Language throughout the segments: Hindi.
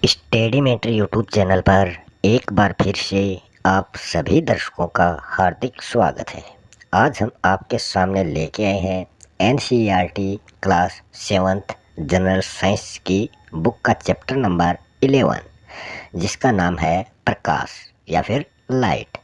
स्टडीमेट यूट्यूब चैनल पर एक बार फिर से आप सभी दर्शकों का हार्दिक स्वागत है। आज हम आपके सामने लेके आए हैं NCERT class 7th general science की बुक का चैप्टर नंबर 11, जिसका नाम है प्रकाश या फिर लाइट।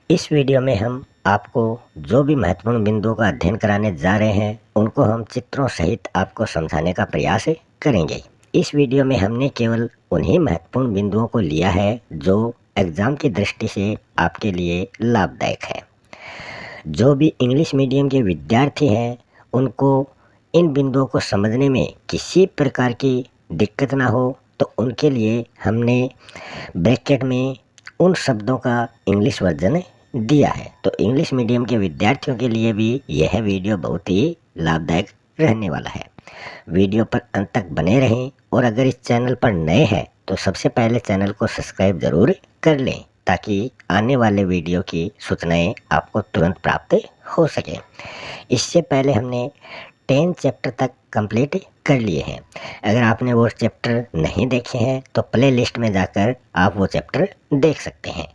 इस वीडियो में हम आपको जो भी महत्वपूर्ण बिंदुओं का अध्ययन कराने जा रहे हैं उनको हम चित्रों सहित आपको समझाने का प्रयास करेंगे। इस वीडियो में हमने केवल उन्हीं महत्वपूर्ण बिंदुओं को लिया है जो एग्ज़ाम की दृष्टि से आपके लिए लाभदायक है। जो भी इंग्लिश मीडियम के विद्यार्थी हैं उनको इन बिंदुओं को समझने में किसी प्रकार की दिक्कत ना हो, तो उनके लिए हमने ब्रैकेट में उन शब्दों का इंग्लिश वर्जन दिया है। तो इंग्लिश मीडियम के विद्यार्थियों के लिए भी यह वीडियो बहुत ही लाभदायक रहने वाला है। वीडियो पर अंत तक बने रहें और अगर इस चैनल पर नए हैं तो सबसे पहले चैनल को सब्सक्राइब ज़रूर कर लें ताकि आने वाले वीडियो की सूचनाएं आपको तुरंत प्राप्त हो सके। इससे पहले हमने 10 चैप्टर तक कंप्लीट कर लिए हैं। अगर आपने वो चैप्टर नहीं देखे हैं तो प्ले लिस्ट में जाकर आप वो चैप्टर देख सकते हैं।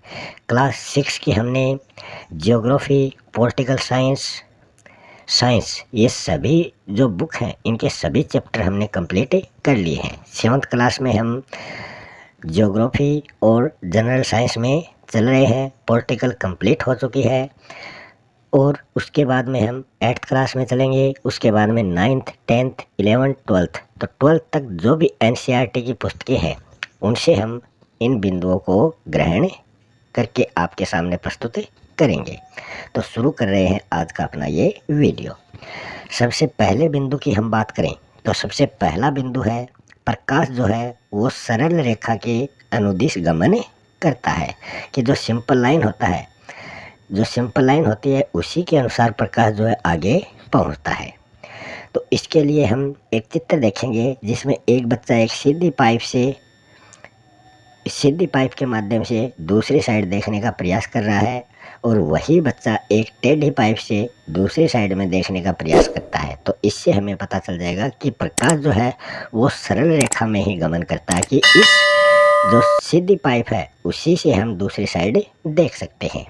क्लास 6 की हमने जियोग्राफी, पॉलिटिकल साइंस ये सभी जो बुक हैं इनके सभी चैप्टर हमने कंप्लीट कर लिए हैं। 7th क्लास में हम जियोग्राफी और जनरल साइंस में चल रहे हैं। पॉलिटिकल कंप्लीट हो चुकी है और उसके बाद में हम 8th क्लास में चलेंगे। उसके बाद में 9th, 10th, 11th, 12th, तो 12th तक जो भी एनसीईआरटी की पुस्तकें हैं उनसे हम इन बिंदुओं को ग्रहण करके आपके सामने प्रस्तुत करेंगे। तो शुरू कर रहे हैं आज का अपना ये वीडियो। सबसे पहले बिंदु की हम बात करें तो सबसे पहला बिंदु है प्रकाश जो है वो सरल रेखा के अनुदिश गमन करता है। कि जो सिंपल लाइन होती है उसी के अनुसार प्रकाश जो है आगे पहुंचता है। तो इसके लिए हम एक चित्र देखेंगे जिसमें एक बच्चा एक सीधी पाइप के माध्यम से दूसरी साइड देखने का प्रयास कर रहा है और वही बच्चा एक टेढ़ी पाइप से दूसरी साइड में देखने का प्रयास करता है। तो इससे हमें पता चल जाएगा कि प्रकाश जो है वो सरल रेखा में ही गमन करता है कि इस जो सीधी पाइप है उसी से हम दूसरी साइड देख सकते हैं।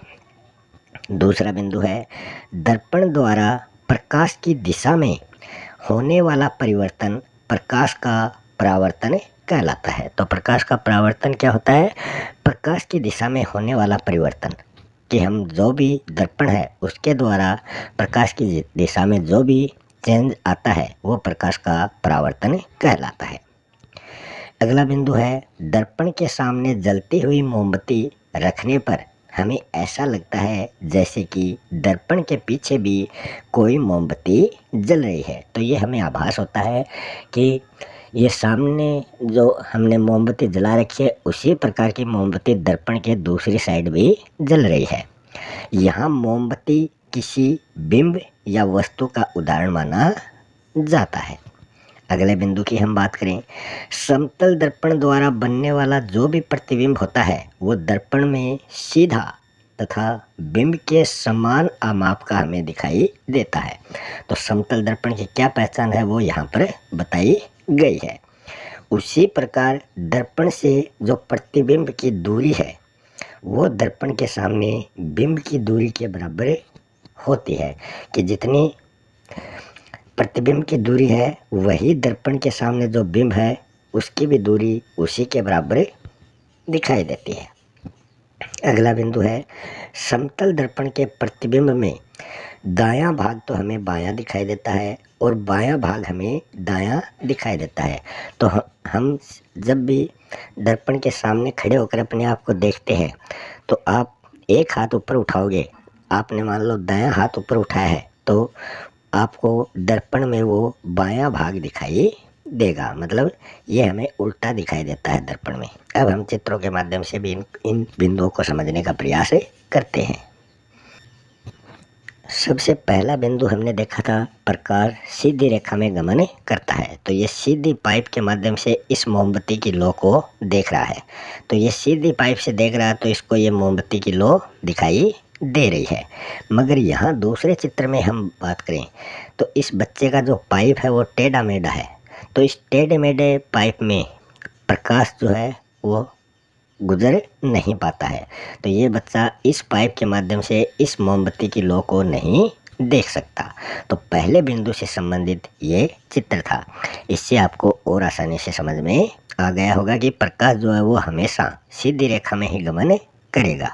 दूसरा बिंदु है दर्पण द्वारा प्रकाश की दिशा में होने वाला परिवर्तन प्रकाश का परावर्तन कहलाता है। तो प्रकाश का परावर्तन क्या होता है? प्रकाश की दिशा में होने वाला परिवर्तन, कि हम जो भी दर्पण है उसके द्वारा प्रकाश की दिशा में जो भी चेंज आता है वो प्रकाश का परावर्तन कहलाता है। अगला बिंदु है दर्पण के सामने जलती हुई मोमबत्ती रखने पर हमें ऐसा लगता है जैसे कि दर्पण के पीछे भी कोई मोमबत्ती जल रही है। तो ये हमें आभास होता है कि ये सामने जो हमने मोमबत्ती जला रखी है उसी प्रकार की मोमबत्ती दर्पण के दूसरी साइड भी जल रही है। यहाँ मोमबत्ती किसी बिंब या वस्तु का उदाहरण माना जाता है। अगले बिंदु की हम बात करें, समतल दर्पण द्वारा बनने वाला जो भी प्रतिबिंब होता है वो दर्पण में सीधा तथा बिंब के समान आमाप का हमें दिखाई देता है। तो समतल दर्पण की क्या पहचान है वो यहाँ पर बताई गई है। उसी प्रकार दर्पण से जो प्रतिबिंब की दूरी है वो दर्पण के सामने बिंब की दूरी के बराबर होती है। कि जितनी प्रतिबिंब की दूरी है वही दर्पण के सामने जो बिंब है उसकी भी दूरी उसी के बराबर दिखाई देती है। अगला बिंदु है समतल दर्पण के प्रतिबिंब में दायां भाग तो हमें बायां दिखाई देता है और बायां भाग हमें दायां दिखाई देता है। तो हम जब भी दर्पण के सामने खड़े होकर अपने आप को देखते हैं तो आप एक हाथ ऊपर उठाओगे, आपने मान लो दायां हाथ ऊपर उठाया है तो आपको दर्पण में वो बायां भाग दिखाई देगा, मतलब ये हमें उल्टा दिखाई देता है दर्पण में। अब हम चित्रों के माध्यम से भी इन बिंदुओं को समझने का प्रयास करते हैं। सबसे पहला बिंदु हमने देखा था प्रकाश सीधी रेखा में गमन करता है। तो ये सीधी पाइप के माध्यम से इस मोमबत्ती की लौ को देख रहा है। तो ये सीधी पाइप से देख रहा है तो इसको ये मोमबत्ती की लौ दिखाई दे रही है। मगर यहाँ दूसरे चित्र में हम बात करें तो इस बच्चे का जो पाइप है वो टेढ़ा मेढ़ा है। तो इस टेढ़े मेढ़े पाइप में प्रकाश जो है वो गुजर नहीं पाता है। तो ये बच्चा इस पाइप के माध्यम से इस मोमबत्ती की लौ को नहीं देख सकता। तो पहले बिंदु से संबंधित ये चित्र था। इससे आपको और आसानी से समझ में आ गया होगा कि प्रकाश जो है वो हमेशा सीधी रेखा में ही गमन करेगा।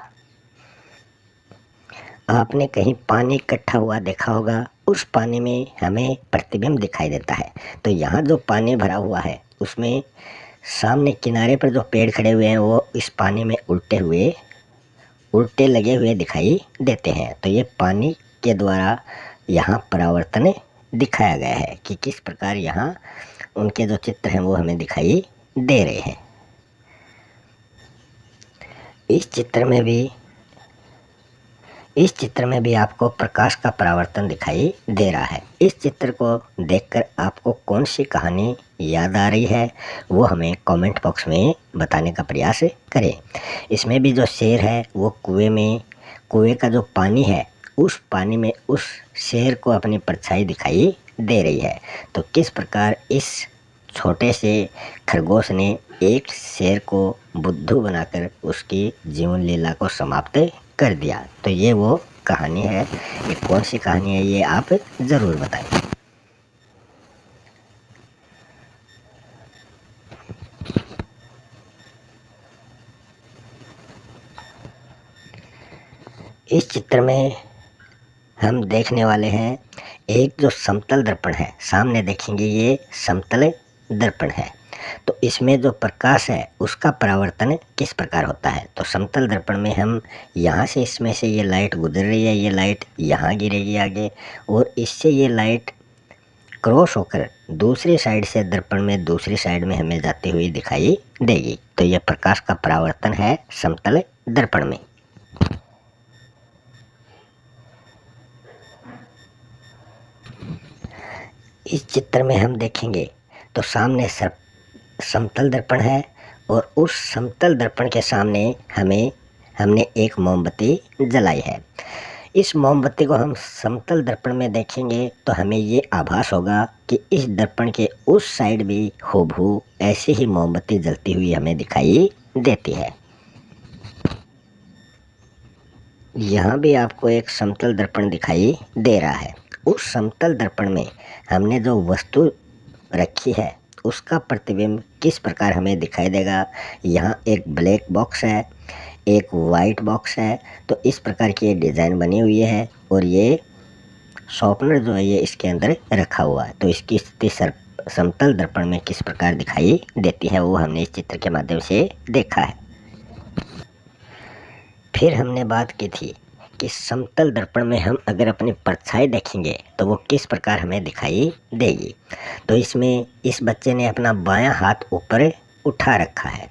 आपने कहीं पानी इकट्ठा हुआ देखा होगा, उस पानी में हमें प्रतिबिंब दिखाई देता है। तो यहाँ जो पानी भरा हुआ है उसमें सामने किनारे पर जो पेड़ खड़े हुए हैं वो इस पानी में उल्टे लगे हुए दिखाई देते हैं। तो ये पानी के द्वारा यहाँ परावर्तन दिखाया गया है कि किस प्रकार यहाँ उनके जो चित्र हैं वो हमें दिखाई दे रहे हैं। इस चित्र में भी आपको प्रकाश का परावर्तन दिखाई दे रहा है। इस चित्र को देखकर आपको कौन सी कहानी याद आ रही है वो हमें कमेंट बॉक्स में बताने का प्रयास करें। इसमें भी जो शेर है वो कुएं का जो पानी है उस पानी में उस शेर को अपनी परछाई दिखाई दे रही है। तो किस प्रकार इस छोटे से खरगोश ने एक शेर को बुद्धू बनाकर उसकी जीवन लीला को समाप्त कर दिया। तो ये वो कहानी है। ये कौन सी कहानी है ये आप ज़रूर बताएं। इस चित्र में हम देखने वाले हैं एक जो समतल दर्पण है। सामने देखेंगे ये समतल दर्पण है। तो इसमें जो प्रकाश है उसका परावर्तन किस प्रकार होता है। तो समतल दर्पण में हम यहाँ से इसमें से ये लाइट गुजर रही है, ये लाइट यहाँ गिरेगी आगे और इससे ये लाइट क्रॉस होकर दूसरी साइड से दर्पण में दूसरी साइड में हमें जाती हुई दिखाई देगी। तो यह प्रकाश का परावर्तन है समतल दर्पण में। इस चित्र में हम देखेंगे तो सामने समतल दर्पण है और उस समतल दर्पण के सामने हमने एक मोमबत्ती जलाई है। इस मोमबत्ती को हम समतल दर्पण में देखेंगे तो हमें ये आभास होगा कि इस दर्पण के उस साइड भी हूबहू ऐसी ही मोमबत्ती जलती हुई हमें दिखाई देती है। यहाँ भी आपको एक समतल दर्पण दिखाई दे रहा है। उस समतल दर्पण में हमने जो वस्तु रखी है उसका प्रतिबिंब किस प्रकार हमें दिखाई देगा। यहाँ एक ब्लैक बॉक्स है, एक वाइट बॉक्स है। तो इस प्रकार की ये डिज़ाइन बनी हुई है और ये शॉर्पनर जो है ये इसके अंदर रखा हुआ है। तो इसकी स्थिति समतल दर्पण में किस प्रकार दिखाई देती है वो हमने इस चित्र के माध्यम से देखा है। फिर हमने बात की थी कि समतल दर्पण में हम अगर अपनी परछाई देखेंगे तो वो किस प्रकार हमें दिखाई देगी। तो इसमें इस बच्चे ने अपना बायां हाथ ऊपर उठा रखा है।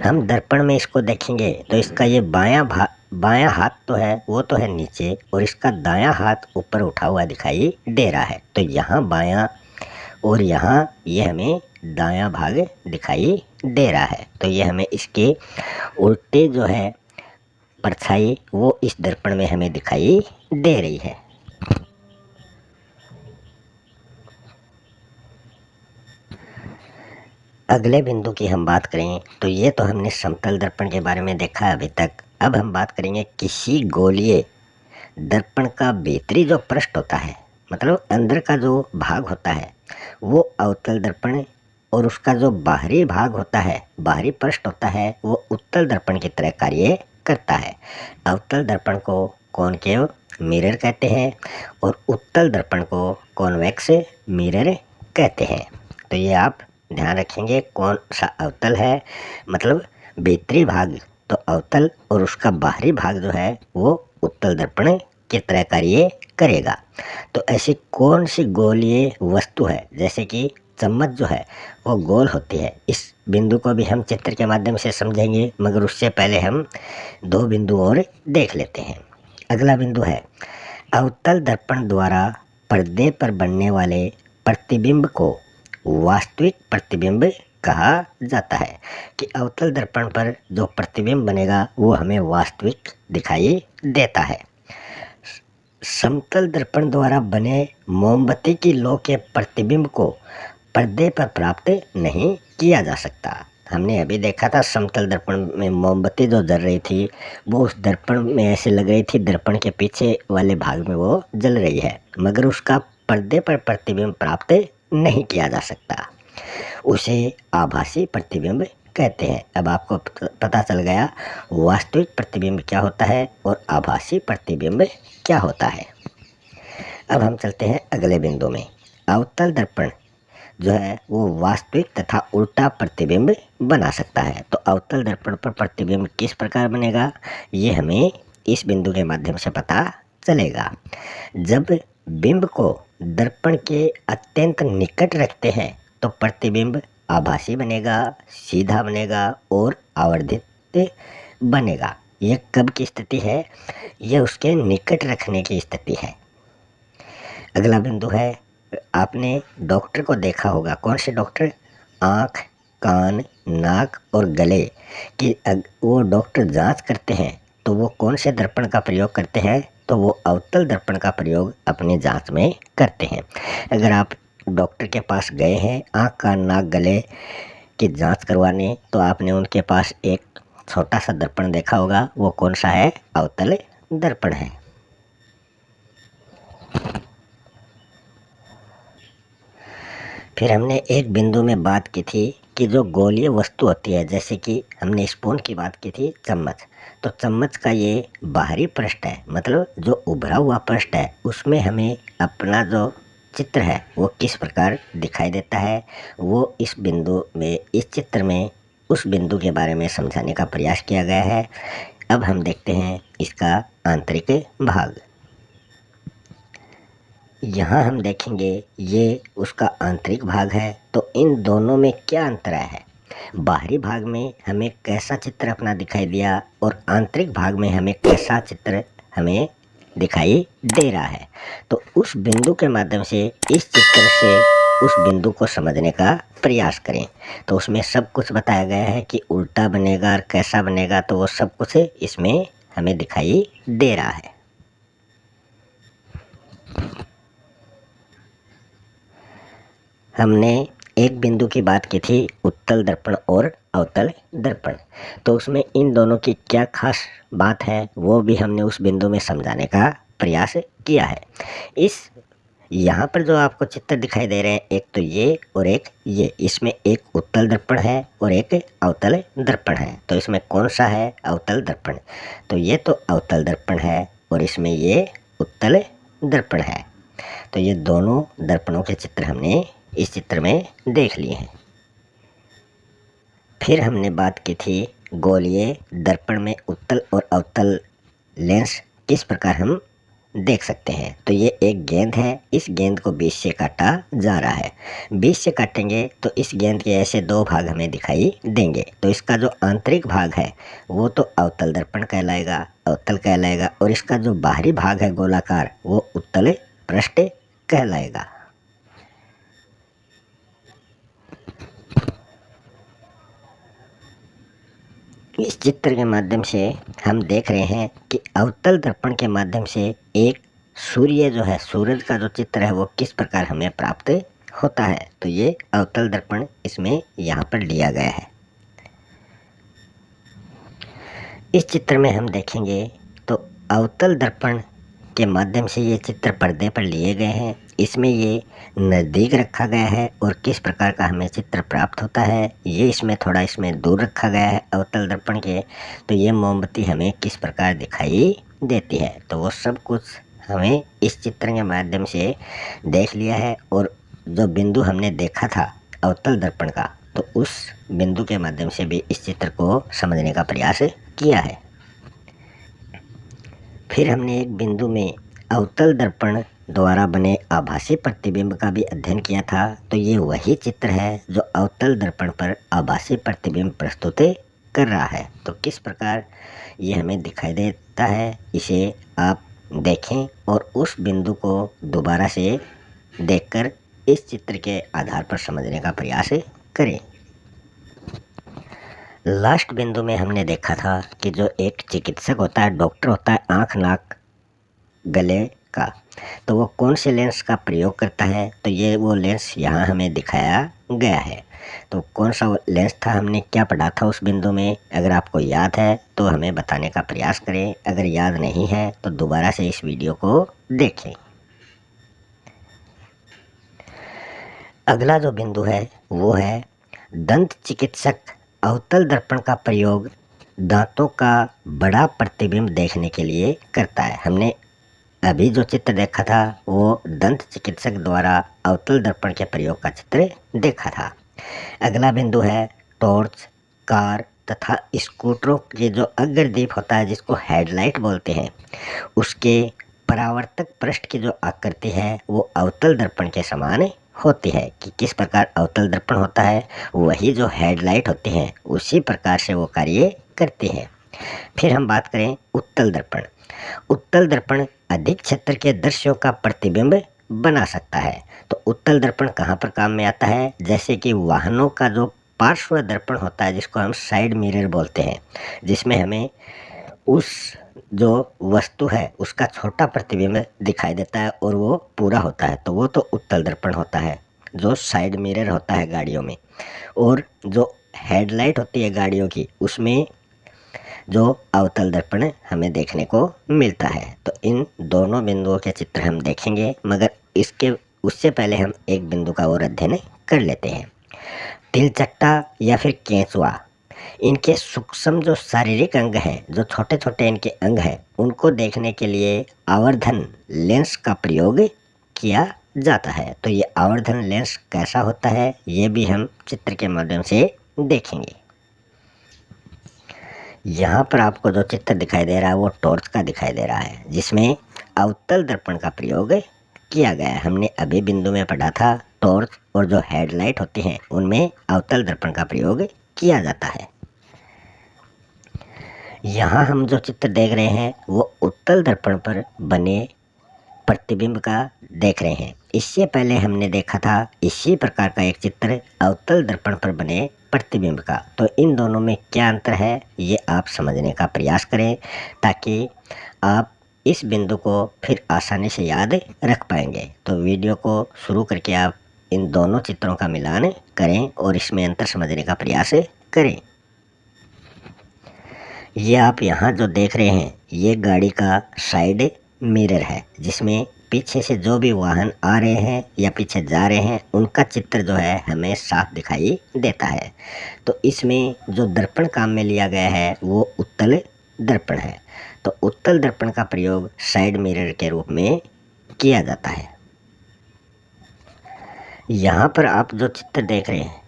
हम दर्पण में इसको देखेंगे तो इसका ये बायां हाथ तो है वो तो है नीचे और इसका दायां हाथ ऊपर उठा हुआ दिखाई दे रहा है। तो यहाँ बायां और यहाँ ये हमें दायां भाग दिखाई दे रहा है। तो ये हमें इसके उल्टे जो है परछाई वो इस दर्पण में हमें दिखाई दे रही है। अगले बिंदु की हम बात करें तो ये तो हमने समतल दर्पण के बारे में देखा अभी तक। अब हम बात करेंगे किसी गोलीय दर्पण का भीतरी जो पृष्ठ होता है, मतलब अंदर का जो भाग होता है वो अवतल दर्पण और उसका जो बाहरी भाग होता है, बाहरी पृष्ठ होता है वो उत्तल दर्पण की तरह कार्य करता है। अवतल दर्पण को कॉनकेव मिरर कहते हैं और उत्तल दर्पण को कॉन्वेक्स मिरर कहते हैं। तो ये आप ध्यान रखेंगे कौन सा अवतल है, मतलब भीतरी भाग तो अवतल और उसका बाहरी भाग जो है वो उत्तल दर्पण की तरह कार्य करेगा। तो ऐसी कौन सी गोलीय वस्तु है, जैसे कि चम्मच जो है वो गोल होती है। इस बिंदु को भी हम चित्र के माध्यम से समझेंगे, मगर उससे पहले हम दो बिंदु और देख लेते हैं। अगला बिंदु है अवतल दर्पण द्वारा पर्दे पर बनने वाले प्रतिबिंब को वास्तविक प्रतिबिंब कहा जाता है। कि अवतल दर्पण पर जो प्रतिबिंब बनेगा वो हमें वास्तविक दिखाई देता है। समतल दर्पण द्वारा बने मोमबत्ती की लौ के प्रतिबिंब को पर्दे पर प्राप्त नहीं किया जा सकता। हमने अभी देखा था समतल दर्पण में मोमबत्ती जो जल रही थी वो उस दर्पण में ऐसे लग रही थी दर्पण के पीछे वाले भाग में वो जल रही है, मगर उसका पर्दे पर प्रतिबिंब प्राप्त नहीं किया जा सकता। उसे आभासी प्रतिबिंब कहते हैं। अब आपको पता चल गया वास्तविक प्रतिबिंब क्या होता है और आभासी प्रतिबिंब क्या होता है। अब हम चलते हैं अगले बिंदु में। अवतल दर्पण जो है वो वास्तविक तथा उल्टा प्रतिबिंब बना सकता है। तो अवतल दर्पण पर प्रतिबिंब किस प्रकार बनेगा ये हमें इस बिंदु के माध्यम से पता चलेगा। जब बिंब को दर्पण के अत्यंत निकट रखते हैं तो प्रतिबिंब आभासी बनेगा, सीधा बनेगा और आवर्धित बनेगा। यह कब की स्थिति है? यह उसके निकट रखने की स्थिति है। अगला बिंदु है, आपने डॉक्टर को देखा होगा। कौन से डॉक्टर? आँख, कान, नाक और गले की वो डॉक्टर जांच करते हैं तो वो कौन से दर्पण का प्रयोग करते हैं? तो वो अवतल दर्पण का प्रयोग अपनी जांच में करते हैं। अगर आप डॉक्टर के पास गए हैं आँख, कान, नाक, गले की जांच करवाने तो आपने उनके पास एक छोटा सा दर्पण देखा होगा। वो कौन सा है? अवतल दर्पण है। फिर हमने एक बिंदु में बात की थी कि जो गोलीय वस्तु होती है, जैसे कि हमने स्पून की बात की थी, चम्मच। तो चम्मच का ये बाहरी पृष्ठ है, मतलब जो उभरा हुआ पृष्ठ है उसमें हमें अपना जो चित्र है वो किस प्रकार दिखाई देता है वो इस बिंदु में, इस चित्र में उस बिंदु के बारे में समझाने का प्रयास किया गया है। अब हम देखते हैं इसका आंतरिक भाग। यहाँ हम देखेंगे ये उसका आंतरिक भाग है। तो इन दोनों में क्या अंतर है? बाहरी भाग में हमें कैसा चित्र अपना दिखाई दिया और आंतरिक भाग में हमें कैसा चित्र हमें दिखाई दे रहा है। तो उस बिंदु के माध्यम से, इस चित्र से उस बिंदु को समझने का प्रयास करें। तो उसमें सब कुछ बताया गया है कि उल्टा बनेगा और कैसा बनेगा, तो वो सब कुछ इसमें हमें दिखाई दे रहा है। हमने एक बिंदु की बात की थी, उत्तल दर्पण और अवतल दर्पण। तो उसमें इन दोनों की क्या खास बात है वो भी हमने उस बिंदु में समझाने का प्रयास किया है। इस यहाँ पर जो आपको चित्र दिखाई दे रहे हैं, एक तो ये और एक ये, इसमें एक उत्तल दर्पण है और एक अवतल दर्पण है। तो इसमें कौन सा है अवतल दर्पण? तो ये तो अवतल दर्पण है और इसमें ये उत्तल दर्पण है। तो ये दोनों दर्पणों के चित्र हमने इस चित्र में देख लिए हैं। फिर हमने बात की थी गोलीय दर्पण में उत्तल और अवतल लेंस किस प्रकार हम देख सकते हैं। तो ये एक गेंद है, इस गेंद को बीच से काटा जा रहा है। बीच से काटेंगे तो इस गेंद के ऐसे दो भाग हमें दिखाई देंगे। तो इसका जो आंतरिक भाग है वो तो अवतल दर्पण कहलाएगा, अवतल कहलाएगा, और इसका जो बाहरी भाग है गोलाकार वो उत्तल पृष्ठ कहलाएगा। इस चित्र के माध्यम से हम देख रहे हैं कि अवतल दर्पण के माध्यम से एक सूर्य जो है, सूरज का जो चित्र है वो किस प्रकार हमें प्राप्त होता है। तो ये अवतल दर्पण इसमें यहाँ पर लिया गया है। इस चित्र में हम देखेंगे तो अवतल दर्पण के माध्यम से ये चित्र पर्दे पर लिए गए हैं। इसमें ये नज़दीक रखा गया है और किस प्रकार का हमें चित्र प्राप्त होता है ये इसमें थोड़ा इसमें दूर रखा गया है अवतल दर्पण के। तो ये मोमबत्ती हमें किस प्रकार दिखाई देती है, तो वो सब कुछ हमें इस चित्र के माध्यम से देख लिया है। और जो बिंदु हमने देखा था अवतल दर्पण का, तो उस बिंदु के माध्यम से भी इस चित्र को समझने का प्रयास किया है। फिर हमने एक बिंदु में अवतल दर्पण द्वारा बने आभासी प्रतिबिंब का भी अध्ययन किया था। तो ये वही चित्र है जो अवतल दर्पण पर आभासी प्रतिबिंब प्रस्तुत कर रहा है। तो किस प्रकार ये हमें दिखाई देता है इसे आप देखें और उस बिंदु को दोबारा से देखकर इस चित्र के आधार पर समझने का प्रयास करें। लास्ट बिंदु में हमने देखा था कि जो एक चिकित्सक होता है, डॉक्टर होता है आँख, नाक, गले का, तो वो कौन से लेंस का प्रयोग करता है। तो ये वो लेंस यहाँ हमें दिखाया गया है। तो कौन सा लेंस था, हमने क्या पढ़ा था उस बिंदु में, अगर आपको याद है तो हमें बताने का प्रयास करें, अगर याद नहीं है तो दोबारा से इस वीडियो को देखें। अगला जो बिंदु है वो है दंत चिकित्सक अवतल दर्पण का प्रयोग दांतों का बड़ा प्रतिबिंब देखने के लिए करता है। हमने अभी जो चित्र देखा था वो दंत चिकित्सक द्वारा अवतल दर्पण के प्रयोग का चित्र देखा था। अगला बिंदु है टॉर्च, कार तथा स्कूटरों के जो अग्रदीप होता है जिसको हेडलाइट बोलते हैं, उसके परावर्तक पृष्ठ की जो आकृति है वो अवतल दर्पण के समान होती है। कि किस प्रकार अवतल दर्पण होता है, वही जो हेडलाइट होती हैं उसी प्रकार से वो कार्य करती है। फिर हम बात करें उत्तल दर्पण। उत्तल दर्पण अधिक क्षेत्र के दृश्यों का प्रतिबिंब बना सकता है। तो उत्तल दर्पण कहाँ पर काम में आता है, जैसे कि वाहनों का जो पार्श्व दर्पण होता है जिसको हम साइड मिरर बोलते हैं, जिसमें हमें उस जो वस्तु है उसका छोटा प्रतिबिंब दिखाई देता है और वो पूरा होता है, तो वो तो उत्तल दर्पण होता है जो साइड मिरर होता है गाड़ियों में। और जो हेडलाइट होती है गाड़ियों की, उसमें जो अवतल दर्पण हमें देखने को मिलता है। तो इन दोनों बिंदुओं के चित्र हम देखेंगे, मगर इसके उससे पहले हम एक बिंदु का और अध्ययन कर लेते हैं। तिलचट्टा या फिर केंचुआ, इनके सूक्ष्म जो शारीरिक अंग हैं, जो छोटे छोटे इनके अंग हैं, उनको देखने के लिए आवर्धन लेंस का प्रयोग किया जाता है। तो ये आवर्धन लेंस कैसा होता है ये भी हम चित्र के माध्यम से देखेंगे। यहाँ पर आपको जो चित्र दिखाई दे रहा है वो टॉर्च का दिखाई दे रहा है, जिसमें अवतल दर्पण का प्रयोग किया गया है। हमने अभी बिंदु में पढ़ा था टॉर्च और जो हेडलाइट होती हैं उनमें अवतल दर्पण का प्रयोग किया जाता है। यहाँ हम जो चित्र देख रहे हैं वो उत्तल दर्पण पर बने प्रतिबिंब का देख रहे हैं। इससे पहले हमने देखा था इसी प्रकार का एक चित्र अवतल दर्पण पर बने प्रतिबिंब का। तो इन दोनों में क्या अंतर है ये आप समझने का प्रयास करें, ताकि आप इस बिंदु को फिर आसानी से याद रख पाएंगे। तो वीडियो को शुरू करके आप इन दोनों चित्रों का मिलान करें और इसमें अंतर समझने का प्रयास करें। ये आप यहाँ जो देख रहे हैं ये गाड़ी का साइड मिरर है, जिसमें पीछे से जो भी वाहन आ रहे हैं या पीछे जा रहे हैं उनका चित्र जो है हमें साफ दिखाई देता है। तो इसमें जो दर्पण काम में लिया गया है वो उत्तल दर्पण है। तो उत्तल दर्पण का प्रयोग साइड मिरर के रूप में किया जाता है। यहाँ पर आप जो चित्र देख रहे हैं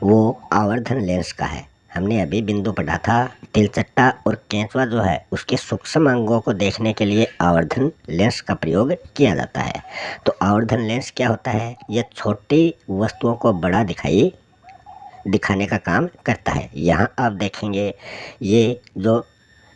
वो आवर्धन लेंस का है। हमने अभी बिंदु पढ़ा था तिलचट्टा और केंचुआ जो है उसके सूक्ष्म अंगों को देखने के लिए आवर्धन लेंस का प्रयोग किया जाता है। तो आवर्धन लेंस क्या होता है, यह छोटी वस्तुओं को बड़ा दिखाने का काम करता है। यहाँ आप देखेंगे ये जो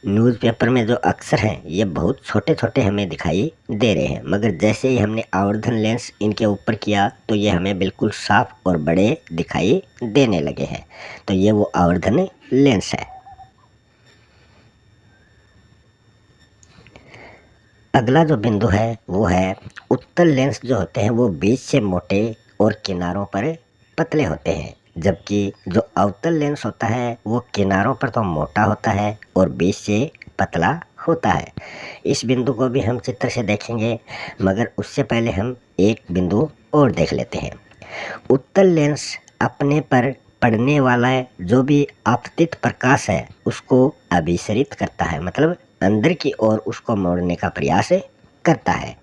न्यूज़पेपर में जो अक्षर हैं ये बहुत छोटे छोटे हमें दिखाई दे रहे हैं, मगर जैसे ही हमने आवर्धन लेंस इनके ऊपर किया तो ये हमें बिल्कुल साफ और बड़े दिखाई देने लगे हैं। तो ये वो आवर्धन लेंस है। अगला जो बिंदु है वो है उत्तल लेंस। जो होते हैं वो बीच से मोटे और किनारों पर पतले होते हैं, जबकि जो अवतल लेंस होता है वो किनारों पर तो मोटा होता है और बीच से पतला होता है। इस बिंदु को भी हम चित्र से देखेंगे, मगर उससे पहले हम एक बिंदु और देख लेते हैं। उत्तल लेंस अपने पर पड़ने वाला जो भी आपतित प्रकाश है उसको अभिसरित करता है, मतलब अंदर की ओर उसको मोड़ने का प्रयास करता है।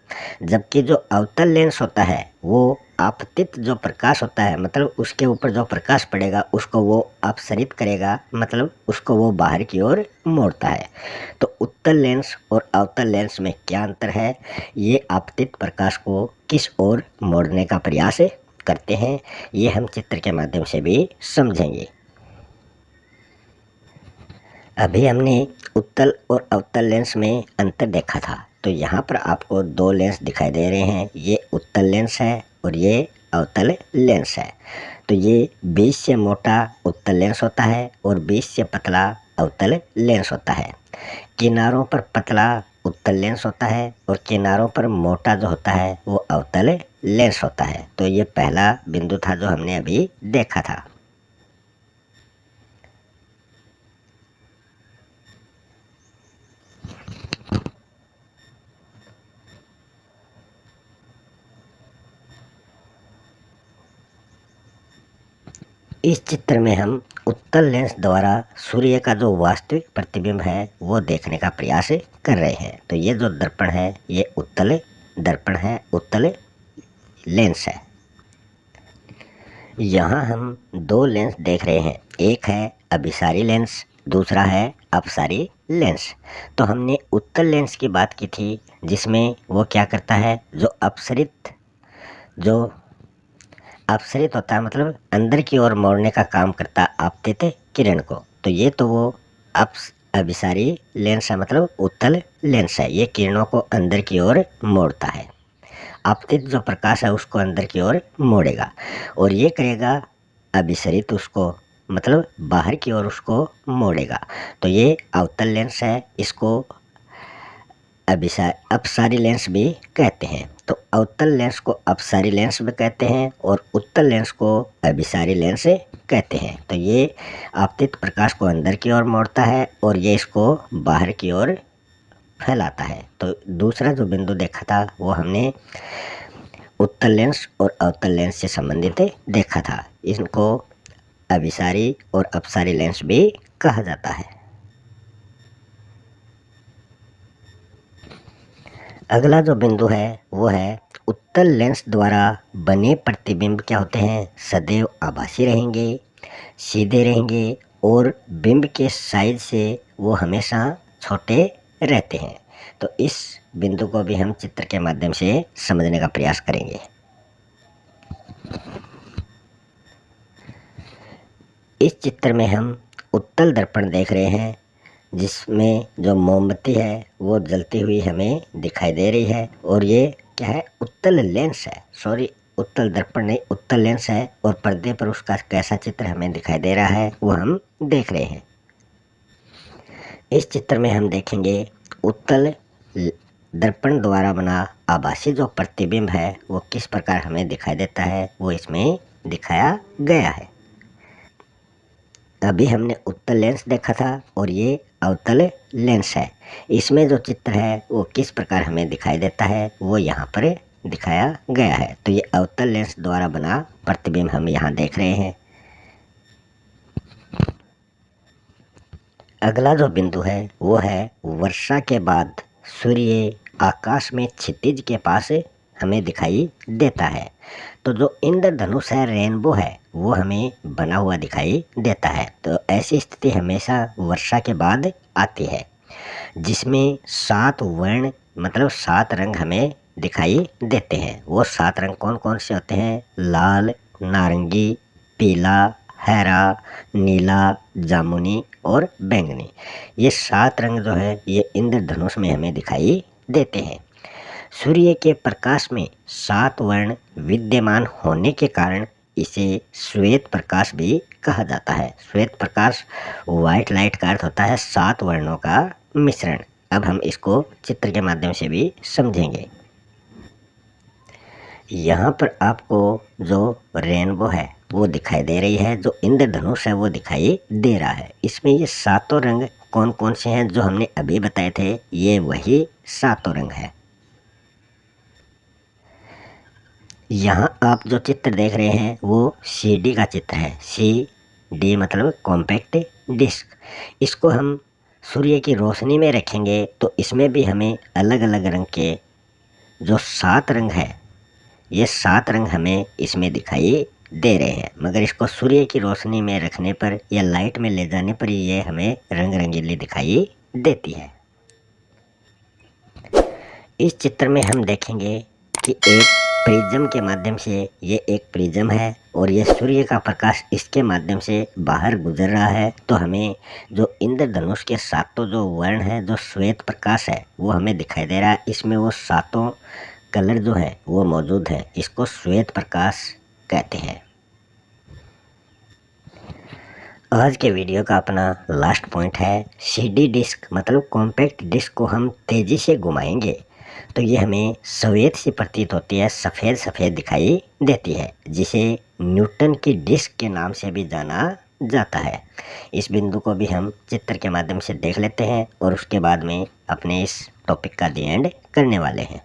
जबकि जो अवतल लेंस होता है वो आपतित जो प्रकाश होता है, मतलब उसके ऊपर जो प्रकाश पड़ेगा उसको वो अपसरित करेगा, मतलब उसको वो बाहर की ओर मोड़ता है। तो उत्तल लेंस और अवतल लेंस में क्या अंतर है, ये आपतित प्रकाश को किस ओर मोड़ने का प्रयास करते हैं, ये हम चित्र के माध्यम से भी समझेंगे। अभी हमने उत्तल और अवतल लेंस में अंतर देखा था। तो यहाँ पर आपको दो लेंस दिखाई दे रहे हैं, ये उत्तल लेंस है और ये अवतल लेंस है। तो ये बीच से मोटा उत्तल लेंस होता है और बीच से पतला अवतल लेंस होता है। किनारों पर पतला उत्तल लेंस होता है और किनारों पर मोटा जो होता है वो अवतल लेंस होता है। तो ये पहला बिंदु था जो हमने अभी देखा था। इस चित्र में हम उत्तल लेंस द्वारा सूर्य का जो वास्तविक प्रतिबिंब है वो देखने का प्रयास कर रहे हैं। तो ये जो दर्पण है ये उत्तल दर्पण है, उत्तल लेंस है। यहाँ हम दो लेंस देख रहे हैं, एक है अभिसारी लेंस, दूसरा है अपसारी लेंस। तो हमने उत्तल लेंस की बात की थी जिसमें वो क्या करता है, जो अपसरित होता है, मतलब अंदर की ओर मोड़ने का काम करता आपतित किरण को। तो ये तो वो अभिसारी लेंस है, मतलब उत्तल लेंस है। ये किरणों को अंदर की ओर मोड़ता है, आपतित जो प्रकाश है उसको अंदर की ओर मोड़ेगा, और ये करेगा अभिसरित उसको, मतलब बाहर की ओर उसको मोड़ेगा। तो ये अवतल लेंस है, इसको अपसारी लेंस भी कहते हैं। तो अवतल लेंस को अपसारी लेंस भी कहते हैं और उत्तल लेंस को अभिसारी लेंस कहते हैं। तो ये आपतित प्रकाश को अंदर की ओर मोड़ता है और ये इसको बाहर की ओर फैलाता है। तो दूसरा जो बिंदु देखा था वो हमने उत्तल लेंस और अवतल लेंस से संबंधित देखा था। इनको अभिसारी और अपसारी लेंस भी कहा जाता है। अगला जो बिंदु है वो है उत्तल लेंस द्वारा बने प्रतिबिंब क्या होते हैं, सदैव आभासी रहेंगे, सीधे रहेंगे और बिंब के साइज से वो हमेशा छोटे रहते हैं। तो इस बिंदु को भी हम चित्र के माध्यम से समझने का प्रयास करेंगे। इस चित्र में हम उत्तल दर्पण देख रहे हैं जिसमें जो मोमबत्ती है वो जलती हुई हमें दिखाई दे रही है, और ये क्या है, उत्तल लेंस है, सॉरी उत्तल दर्पण नहीं, उत्तल लेंस है। और पर्दे पर उसका कैसा चित्र हमें दिखाई दे रहा है वो हम देख रहे हैं। इस चित्र में हम देखेंगे उत्तल दर्पण द्वारा बना आभासी जो प्रतिबिंब है वो किस प्रकार हमें दिखाई देता है, वो इसमें दिखाया गया है। अभी हमने उत्तल लेंस देखा था और ये अवतल लेंस है। इसमें जो चित्र है वो किस प्रकार हमें दिखाई देता है वो यहाँ पर दिखाया गया है। तो ये अवतल लेंस द्वारा बना प्रतिबिंब हम यहाँ देख रहे हैं। अगला जो बिंदु है वो है वर्षा के बाद सूर्य आकाश में क्षितिज के पास हमें दिखाई देता है। तो जो इंद्रधनुष है, रेनबो है, वो हमें बना हुआ दिखाई देता है। तो ऐसी स्थिति हमेशा वर्षा के बाद आती है जिसमें 7 वर्ण, मतलब 7 रंग हमें दिखाई देते हैं। वो 7 रंग कौन कौन से होते हैं, लाल, नारंगी, पीला, हरा, नीला, जामुनी और बैंगनी। ये 7 रंग जो है ये इंद्रधनुष में हमें दिखाई देते हैं। सूर्य के प्रकाश में 7 वर्ण विद्यमान होने के कारण इसे श्वेत प्रकाश भी कहा जाता है। श्वेत प्रकाश, व्हाइट लाइट का अर्थ होता है 7 वर्णों का मिश्रण। अब हम इसको चित्र के माध्यम से भी समझेंगे। यहाँ पर आपको जो रेनबो है वो दिखाई दे रही है, जो इंद्रधनुष है वो दिखाई दे रहा है। इसमें ये 7 रंग कौन कौन से हैं जो हमने अभी बताए थे, ये वही 7 रंग है। यहाँ आप जो चित्र देख रहे हैं वो CD का चित्र है। CD मतलब कॉम्पैक्ट डिस्क। इसको हम सूर्य की रोशनी में रखेंगे तो इसमें भी हमें अलग अलग रंग के जो 7 रंग है, ये 7 रंग हमें इसमें दिखाई दे रहे हैं। मगर इसको सूर्य की रोशनी में रखने पर या लाइट में ले जाने पर ये हमें रंग रंगीली दिखाई देती है। इस चित्र में हम देखेंगे कि एक प्रिज्म के माध्यम से, ये एक प्रिज्म है और ये सूर्य का प्रकाश इसके माध्यम से बाहर गुजर रहा है। तो हमें जो इंद्रधनुष के 7 जो वर्ण हैं, जो श्वेत प्रकाश है वो हमें दिखाई दे रहा है। इसमें वो 7 कलर जो है वो मौजूद है, इसको श्वेत प्रकाश कहते हैं। आज के वीडियो का अपना लास्ट पॉइंट है CD डिस्क, मतलब कॉम्पैक्ट डिस्क को हम तेज़ी से घुमाएंगे तो ये हमें श्वेत सी प्रतीत होती है, सफ़ेद सफ़ेद दिखाई देती है, जिसे न्यूटन की डिस्क के नाम से भी जाना जाता है। इस बिंदु को भी हम चित्र के माध्यम से देख लेते हैं और उसके बाद में अपने इस टॉपिक का दी एंड करने वाले हैं।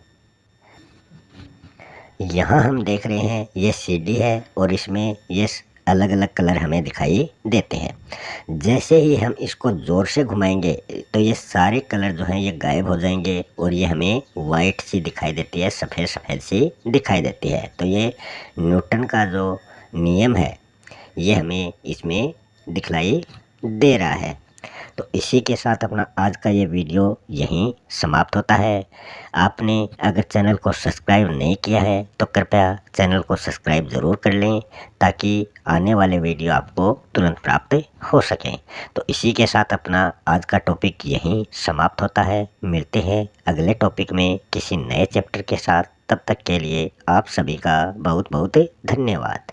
यहाँ हम देख रहे हैं ये सीढ़ी है और इसमें ये अलग अलग कलर हमें दिखाई देते हैं। जैसे ही हम इसको ज़ोर से घुमाएंगे तो ये सारे कलर जो हैं ये गायब हो जाएंगे और ये हमें वाइट सी दिखाई देती है, सफ़ेद सफ़ेद सी दिखाई देती है। तो ये न्यूटन का जो नियम है ये हमें इसमें दिखलाई दे रहा है। तो इसी के साथ अपना आज का ये वीडियो यहीं समाप्त होता है। आपने अगर चैनल को सब्सक्राइब नहीं किया है तो कृपया चैनल को सब्सक्राइब ज़रूर कर लें, ताकि आने वाले वीडियो आपको तुरंत प्राप्त हो सकें। तो इसी के साथ अपना आज का टॉपिक यहीं समाप्त होता है। मिलते हैं अगले टॉपिक में किसी नए चैप्टर के साथ। तब तक के लिए आप सभी का बहुत बहुत धन्यवाद।